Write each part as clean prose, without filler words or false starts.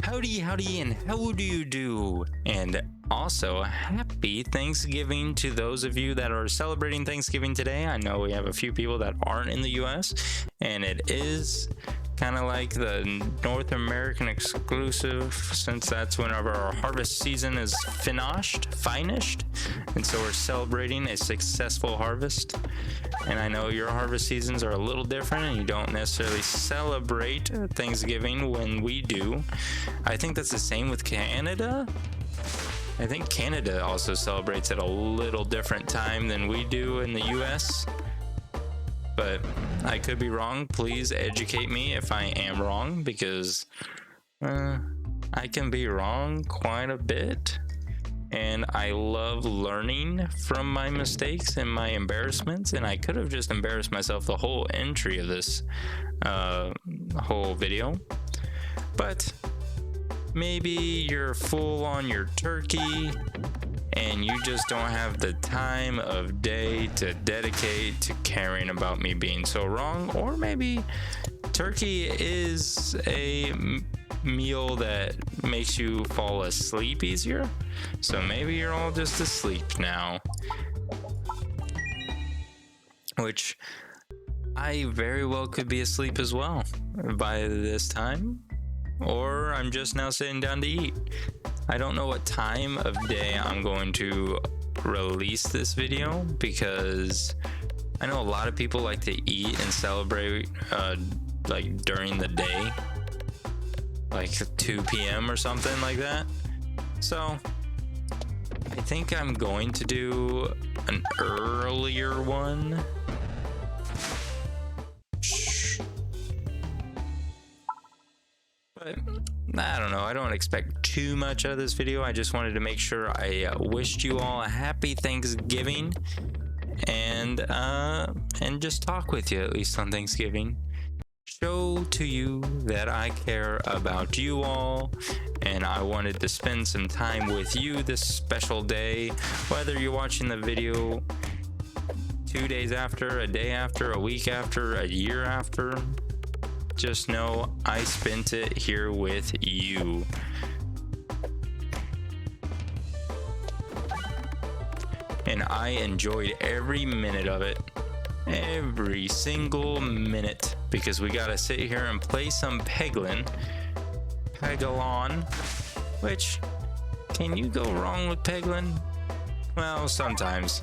Howdy, and how do you do? And also, happy Thanksgiving to those of you that are celebrating Thanksgiving today. I know we have a few people that aren't in the US, and it is kind of like the North American exclusive, since that's whenever our harvest season is finished, and so we're celebrating a successful harvest. And I know your harvest seasons are a little different, and you don't necessarily celebrate Thanksgiving when we do. I think that's the same with Canada. I think Canada also celebrates at a little different time than we do in the US. But I could be wrong. Please educate me if I am wrong, because I can be wrong quite a bit. And I love learning from my mistakes and my embarrassments. And I could have just embarrassed myself the whole entry of this whole video. But maybe you're full on your turkey and you just don't have the time of day to dedicate to caring about me being so wrong. Or maybe turkey is a meal that makes you fall asleep easier. So maybe you're all just asleep now. Which I very well could be asleep as well by this time. Or I'm just now sitting down to eat. I don't know what time of day I'm going to release this video, because I know a lot of people like to eat and celebrate like during the day, like 2 p.m. or something like that. So I think I'm going to do an earlier one. But I don't know. I don't expect too much out of this video. I just wanted to make sure I wished you all a happy Thanksgiving, and just talk with you at least on Thanksgiving. Show to you that I care about you all, and I wanted to spend some time with you this special day, whether you're watching the video 2 days after, a day after, a week after, a year after. Just know I spent it here with you. And I enjoyed every minute of it. Every single minute. Because we gotta sit here and play some Peglin. Which, can you go wrong with Peglin? Well, sometimes.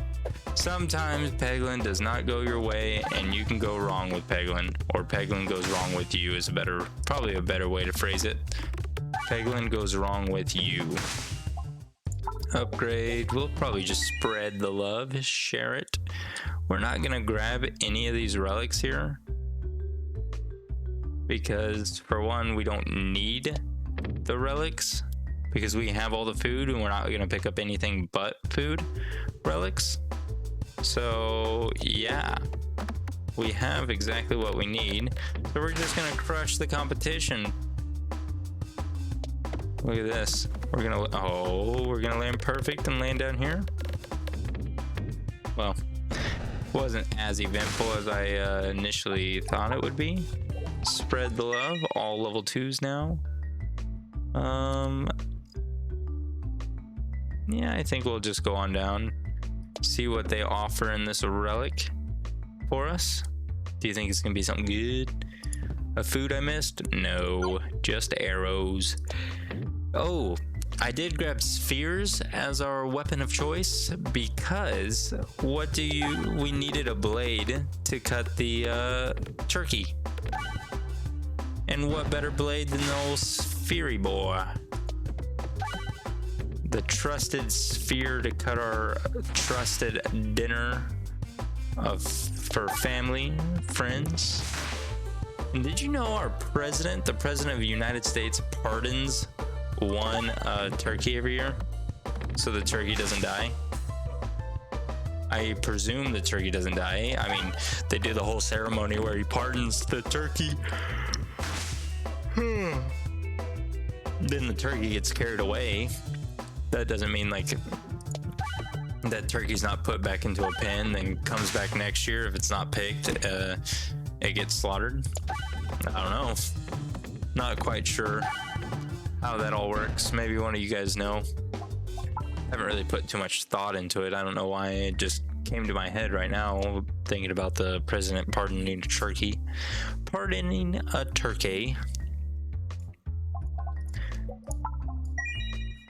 Sometimes Peglin does not go your way, and you can go wrong with Peglin, or Peglin goes wrong with you is probably a better way to phrase it. Peglin goes wrong with you. Upgrade. We'll probably just spread the love, share it. We're not gonna grab any of these relics here, because for one, we don't need the relics, because we have all the food and we're not gonna pick up anything but food relics. So yeah, we have exactly what we need. So we're just gonna crush the competition. Look at this. We're gonna land perfect and land down here. Well, it wasn't as eventful as I initially thought it would be. Spread the love. All level 2s now. Yeah, I think we'll just go on down. See what they offer in this relic for us. Do you think it's gonna be something good? A food I missed? No, just arrows. Oh, I did grab spheres as our weapon of choice, because we needed a blade to cut the turkey. And what better blade than the old sphery boy? The trusted sphere to cut our trusted dinner for family, friends. And did you know our president, the president of the United States, pardons one turkey every year so the turkey doesn't die? I presume the turkey doesn't die. I mean, they do the whole ceremony where he pardons the turkey. Then the turkey gets carried away. That doesn't mean like that turkey's not put back into a pen and comes back next year. If it's not picked, it gets slaughtered. I don't know. Not quite sure how that all works. Maybe one of you guys know. I haven't really put too much thought into it. I don't know why it just came to my head right now, thinking about the president pardoning a turkey. Pardoning a turkey.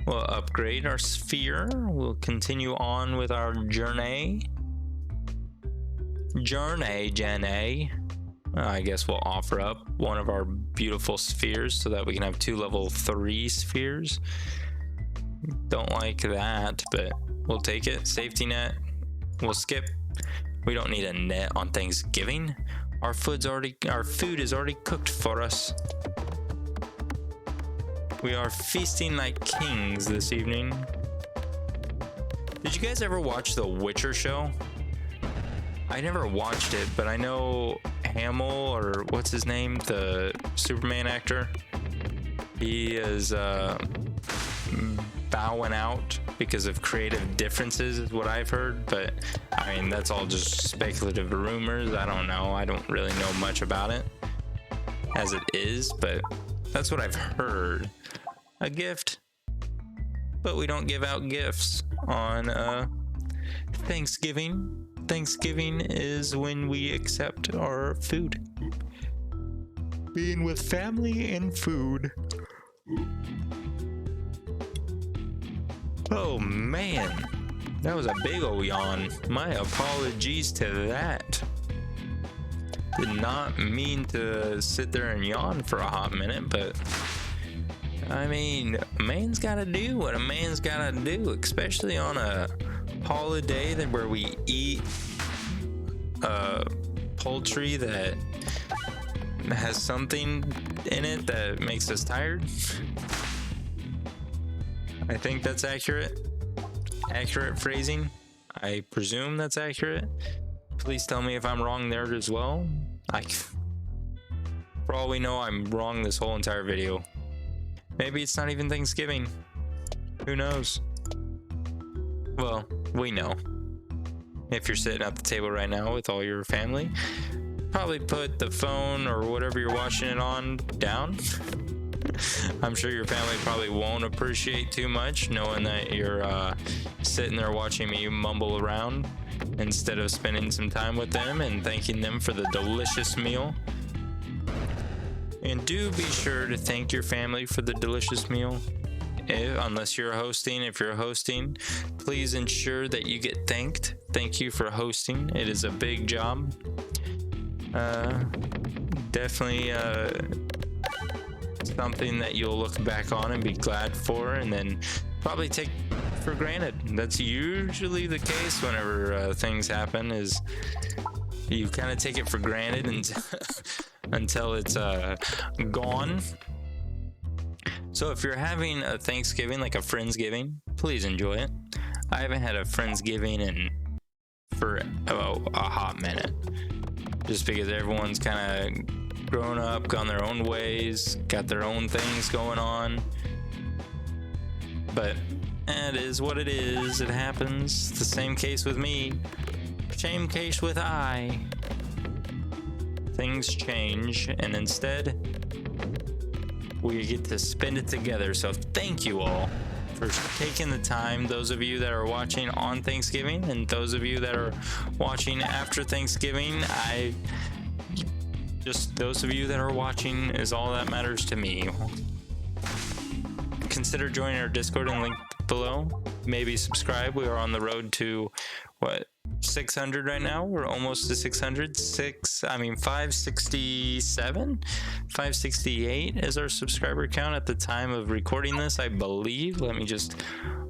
We'll upgrade our sphere. We'll continue on with our journey. I guess we'll offer up one of our beautiful spheres so that we can have 2 level 3 spheres. Don't like that, but we'll take it. Safety net. We'll skip. We don't need a net on Thanksgiving. Our food is already cooked for us. We are feasting like kings this evening. Did you guys ever watch the Witcher show? I never watched it, but I know Hamill, or what's his name, the Superman actor. He is bowing out because of creative differences is what I've heard, but I mean that's all just speculative rumors. I don't know. I don't really know much about it as it is, but that's what I've heard. A gift, but we don't give out gifts on Thanksgiving. Thanksgiving is when we accept our food. Being with family and food. Oh man, that was a big ol' yawn. My apologies to that. Did not mean to sit there and yawn for a hot minute, but I mean, a man's gotta do what a man's gotta do, especially on a holiday where we eat poultry that has something in it that makes us tired. I think that's accurate phrasing. I presume that's accurate. Please tell me if I'm wrong there as well. For all we know, I'm wrong this whole entire video. Maybe it's not even Thanksgiving. Who knows? Well, we know. If you're sitting at the table right now with all your family, probably put the phone or whatever you're watching it on down. I'm sure your family probably won't appreciate too much knowing that you're sitting there watching me mumble around instead of spending some time with them and thanking them for the delicious meal. And do be sure to thank your family for the delicious meal. Unless you're hosting, if you're hosting, please ensure that you get thanked. Thank you for hosting. It is a big job. Definitely something that you'll look back on and be glad for, and then probably take for granted. That's usually the case whenever things happen, is you kind of take it for granted and until it's gone. So if you're having a Thanksgiving, like a Friendsgiving, please enjoy it. I haven't had a Friendsgiving for about a hot minute, just because everyone's kind of grown up, gone their own ways, got their own things going on. But it is what it is. It happens. The same case with me. Same case with I. Things change, and instead we get to spend it together. So thank you all for taking the time, those of you that are watching on Thanksgiving and those of you that are watching after Thanksgiving. Those of you that are watching is all that matters to me. Consider joining our Discord and link below. Maybe subscribe. We are on the road to 600 right now. We're almost to 600. 567, 568 is our subscriber count at the time of recording this, I believe. Let me just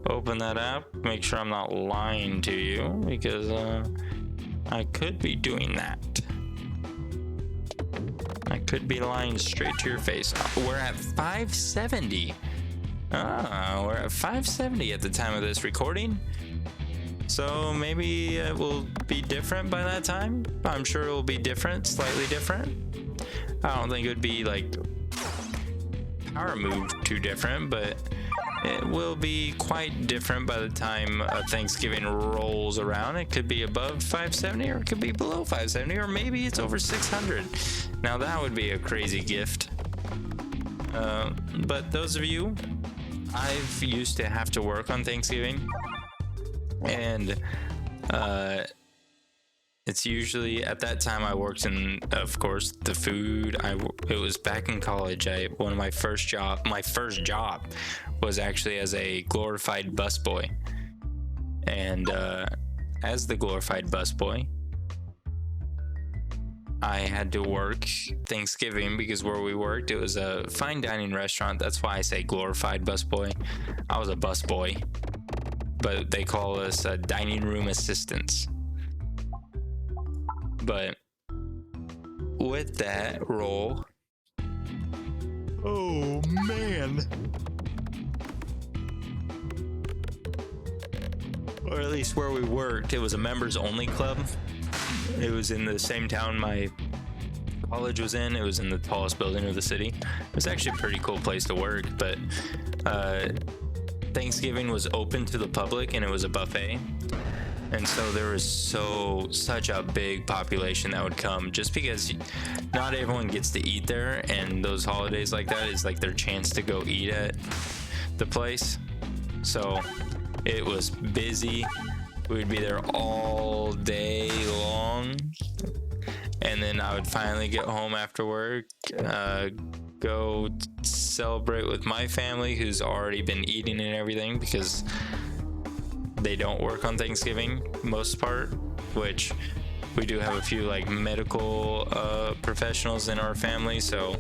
open that up, make sure I'm not lying to you, because I could be doing that. I could be lying straight to your face. We're at 570. We're at 570 at the time of this recording. So maybe it will be different by that time. I'm sure it will be different, slightly different. I don't think it would be like power move too different, but it will be quite different by the time Thanksgiving rolls around. It could be above 570 or it could be below 570, or maybe it's over 600. Now that would be a crazy gift. But those of you, I've used to have to work on Thanksgiving, and it's usually at that time I worked in, of course, the food. It was back in college. My first job was actually as a glorified busboy, and as the glorified busboy, I had to work Thanksgiving because where we worked, it was a fine dining restaurant. That's why I say glorified busboy. I was a busboy, but they call us dining room assistants. But with that role, oh man, or at least where we worked, it was a members only club. It was in the same town my college was in. It was in the tallest building of the city. It was actually a pretty cool place to work, but Thanksgiving was open to the public and it was a buffet. And so there was such a big population that would come, just because not everyone gets to eat there, and those holidays like that is like their chance to go eat at the place. So it was busy. We'd be there all day long, and then I would finally get home after work, go celebrate with my family, who's already been eating and everything, because they don't work on Thanksgiving most part, which we do have a few like medical professionals in our family, so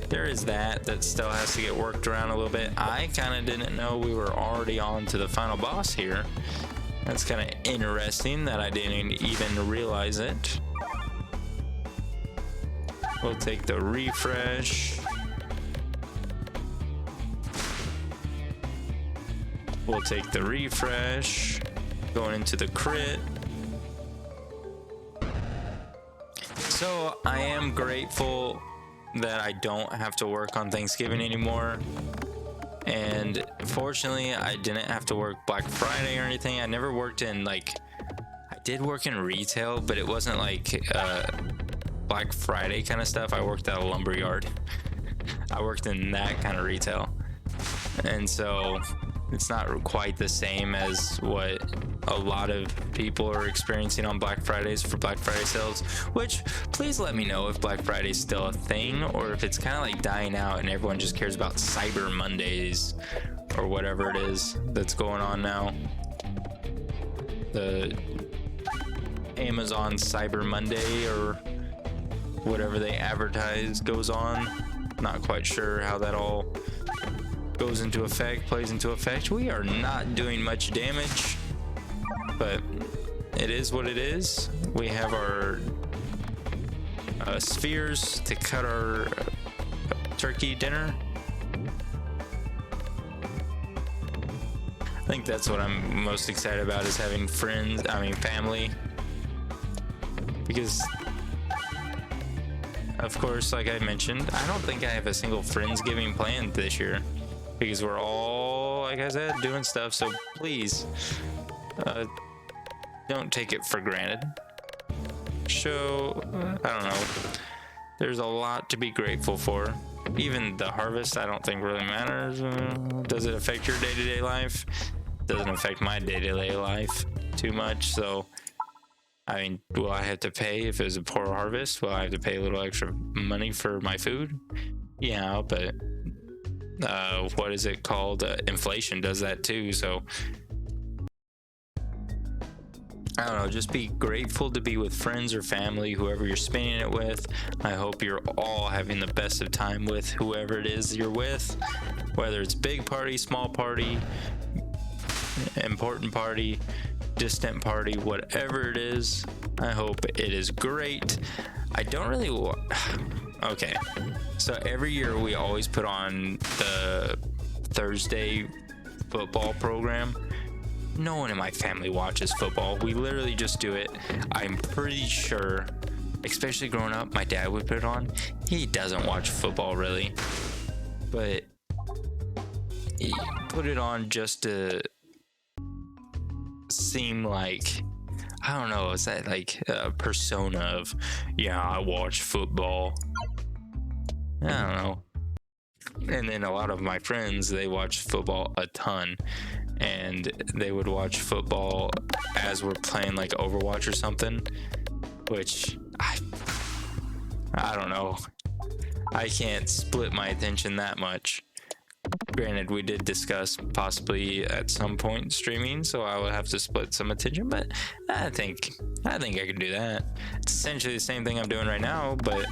there is that still has to get worked around a little bit. I kind of didn't know we were already on to the final boss here. That's kind of interesting that I didn't even realize it. We'll take the refresh. We'll take the refresh. Going into the crit. So I am grateful that I don't have to work on Thanksgiving anymore. And fortunately, I didn't have to work Black Friday or anything. I never worked in I did work in retail, but it wasn't like Black Friday kind of stuff. I worked at a lumber yard. I worked in that kind of retail. And so it's not quite the same as what a lot of people are experiencing on Black Fridays for Black Friday sales, which please let me know if Black Friday is still a thing or if it's kind of like dying out and everyone just cares about Cyber Mondays or whatever it is that's going on now. The Amazon Cyber Monday or whatever they advertise goes on. Not quite sure how that all goes into effect, plays into effect. We are not doing much damage, but it is what it is. We have our spheres to cut our turkey dinner. I think that's what I'm most excited about, is having family, because of course, like I mentioned, I don't think I have a single Friendsgiving planned this year, because we're all, like I said, doing stuff. So please, don't take it for granted. I don't know. There's a lot to be grateful for. Even the harvest, I don't think really matters. Does it affect your day-to-day life? Doesn't affect my day-to-day life too much. So, I mean, will I have to pay if it's a poor harvest? Will I have to pay a little extra money for my food? Yeah, but what is it called? Inflation does that too. So I don't know, just be grateful to be with friends or family, whoever you're spending it with. I hope you're all having the best of time with whoever it is you're with, whether it's big party, small party, important party, distant party, whatever it is. I hope it is great. I don't really okay, so every year we always put on the Thursday football program. No one in my family watches football. We literally just do it. I'm pretty sure, especially growing up, my dad would put it on. He doesn't watch football really, but he put it on just to seem like, I don't know, is that like a persona of, yeah, I watch football? I don't know. And then a lot of my friends, they watch football a ton, and they would watch football as we're playing like Overwatch or something, which I don't know. I can't split my attention that much. Granted, we did discuss possibly at some point streaming, so I would have to split some attention, but I think I can do that. It's essentially the same thing I'm doing right now, but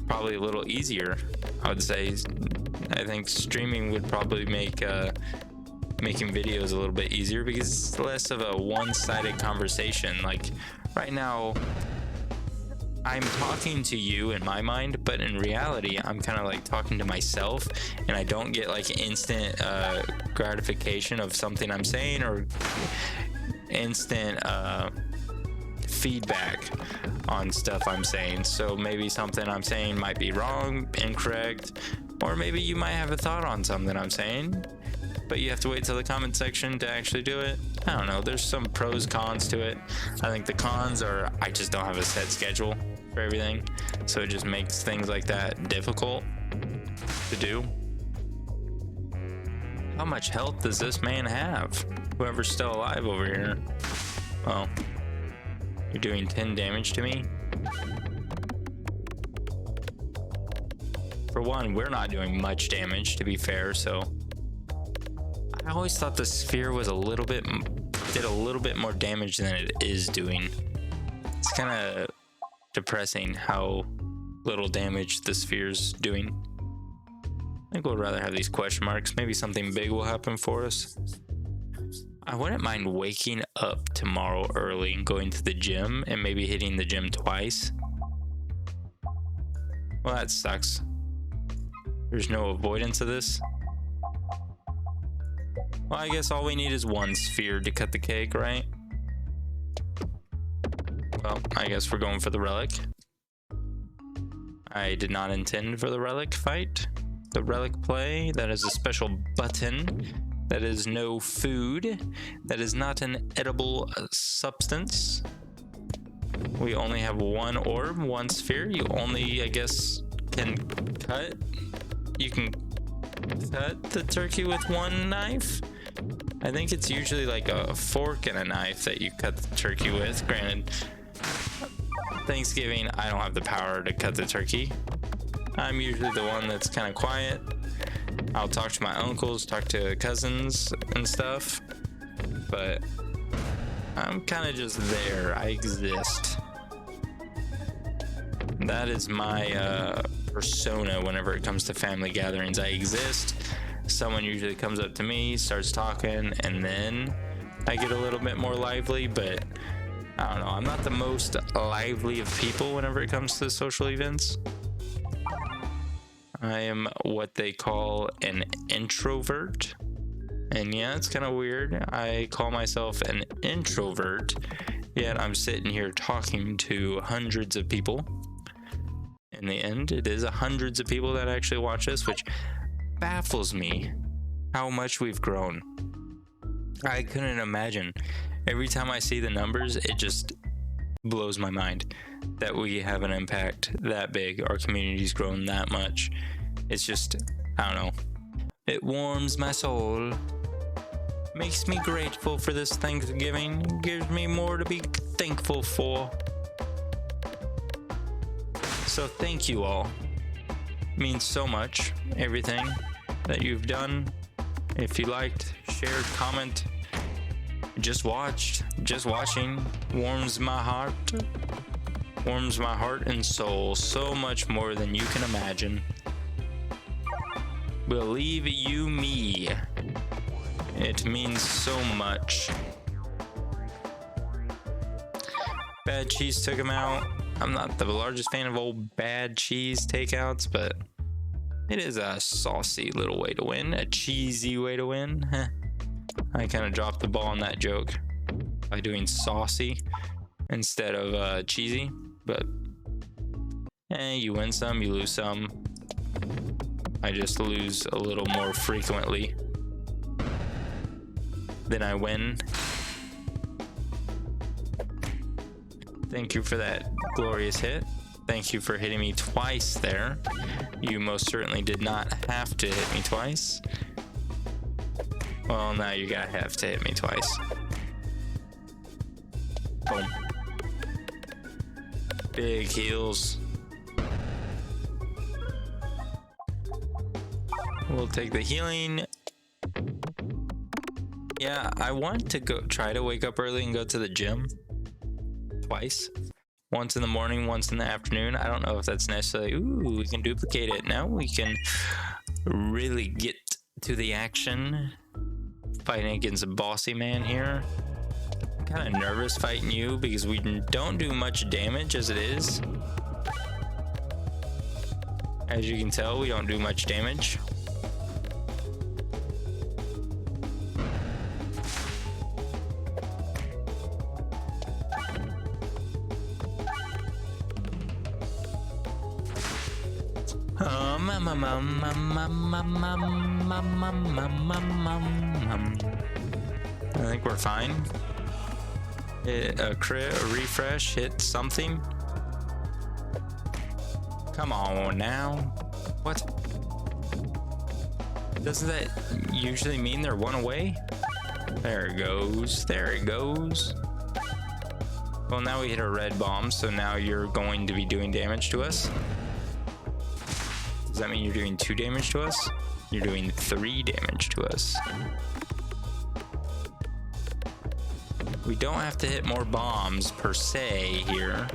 probably a little easier, I would say. I think streaming would probably make making videos a little bit easier because it's less of a one-sided conversation. Like right now, I'm talking to you in my mind, but in reality, I'm kind of like talking to myself, and I don't get like instant gratification of something I'm saying or instant feedback on stuff I'm saying. So maybe something I'm saying might be wrong, incorrect, or maybe you might have a thought on something I'm saying, but you have to wait till the comment section to actually do it. I don't know. There's some pros, cons to it. I think the cons are I just don't have a set schedule for everything, so it just makes things like that difficult to do. How much health does this man have? Whoever's still alive over here. Well, you're doing 10 damage to me. For one, we're not doing much damage, to be fair, so I always thought the sphere was did a little bit more damage than it is doing. It's kind of depressing how little damage the sphere's doing. I think we'd rather have these question marks. Maybe something big will happen for us. I wouldn't mind waking up tomorrow early and going to the gym and maybe hitting the gym twice. Well, that sucks. There's no avoidance of this. Well, I guess all we need is one sphere to cut the cake, right? Well, I guess we're going for the relic. I did not intend for the relic fight. The relic play, that is a special button. That is no food. That is not an edible substance. We only have one orb, one sphere. You only, I guess, can cut. You can cut the turkey with one knife. I think it's usually like a fork and a knife that you cut the turkey with. Granted, Thanksgiving, I don't have the power to cut the turkey. I'm usually the one that's kind of quiet. I'll talk to my uncles, talk to cousins and stuff, but I'm kind of just there. I exist. That is my persona whenever it comes to family gatherings. I exist. Someone usually comes up to me, starts talking, and then I get a little bit more lively, but I don't know. I'm not the most lively of people whenever it comes to social events. I am what they call an introvert. And yeah, it's kind of weird. I call myself an introvert, yet I'm sitting here talking to hundreds of people. In the end, it is hundreds of people that actually watch this, which baffles me how much we've grown. I couldn't imagine. Every time I see the numbers, it just blows my mind that we have an impact that big. Our community's grown that much. It's just, I don't know. It warms my soul. Makes me grateful for this Thanksgiving. Gives me more to be thankful for. So thank you all. It means so much. Everything that you've done. If you liked, shared, comment, just watched, just watching warms my heart. Warms my heart and soul so much more than you can imagine. Believe you me, it means so much. Bad cheese took him out. I'm not the largest fan of old bad cheese takeouts, but it is a saucy little way to win, a cheesy way to win. I kind of dropped the ball on that joke by doing saucy instead of cheesy, but you win some, you lose some. I just lose a little more frequently than I win. Thank you for that glorious hit. Thank you for hitting me twice there. You most certainly did not have to hit me twice. Well, now you gotta have to hit me twice. Boom. Big heals. We'll take the healing. Yeah, I want to try to wake up early and go to the gym twice. Once in the morning, once in the afternoon. I don't know if that's necessarily... Ooh, we can duplicate it. Now we can really get to the action. Fighting against a bossy man here. I'm kind of nervous fighting you because we don't do much damage as it is. As you can tell, we don't do much damage. I think we're fine. A crit, a refresh, hit something. Come on now. What? Doesn't that usually mean they're one away? There it goes. There it goes. Well, now we hit a red bomb, so now you're going to be doing damage to us. Does that mean you're doing 2 damage to us? You're doing 3 damage to us. We don't have to hit more bombs per se here.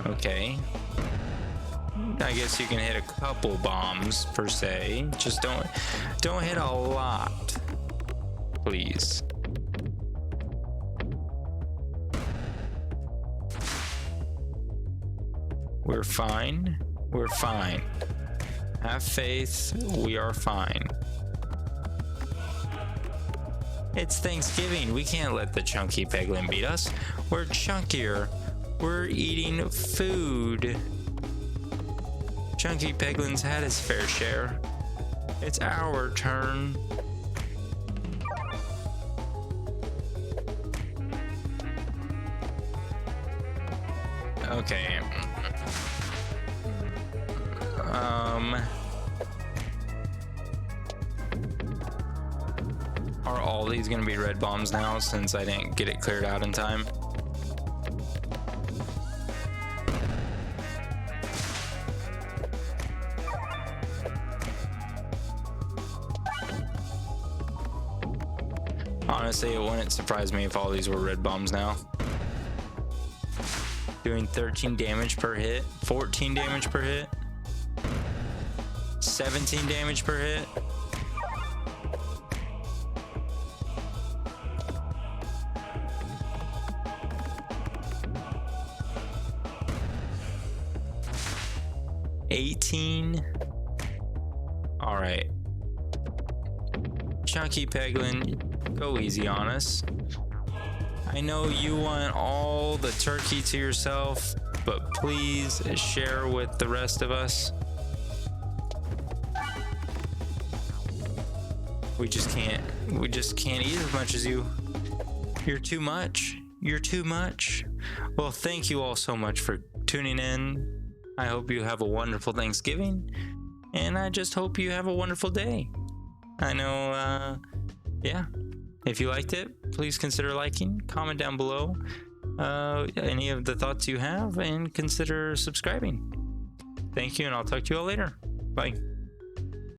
Okay. I guess you can hit a couple bombs per se. Just don't hit a lot, please. We're fine. We're fine. Have faith. We are fine. It's Thanksgiving. We can't let the chunky Peglin beat us. We're chunkier. We're eating food. Chunky Peglin's had his fair share. It's our turn. Okay. Are all these gonna be red bombs now since I didn't get it cleared out in time? Honestly, it wouldn't surprise me if all these were red bombs now. Doing 13 damage per hit, 14 damage per hit, 17 damage per hit. All right. Chunky Peglin, go easy on us. I know you want all the turkey to yourself, but please share with the rest of us. We just can't eat as much as you. You're too much. You're too much. Well, thank you all so much for tuning in. I hope you have a wonderful Thanksgiving, and I just hope you have a wonderful day. I know, yeah. If you liked it, please consider liking, comment down below any of the thoughts you have, and consider subscribing. Thank you, and I'll talk to you all later. Bye.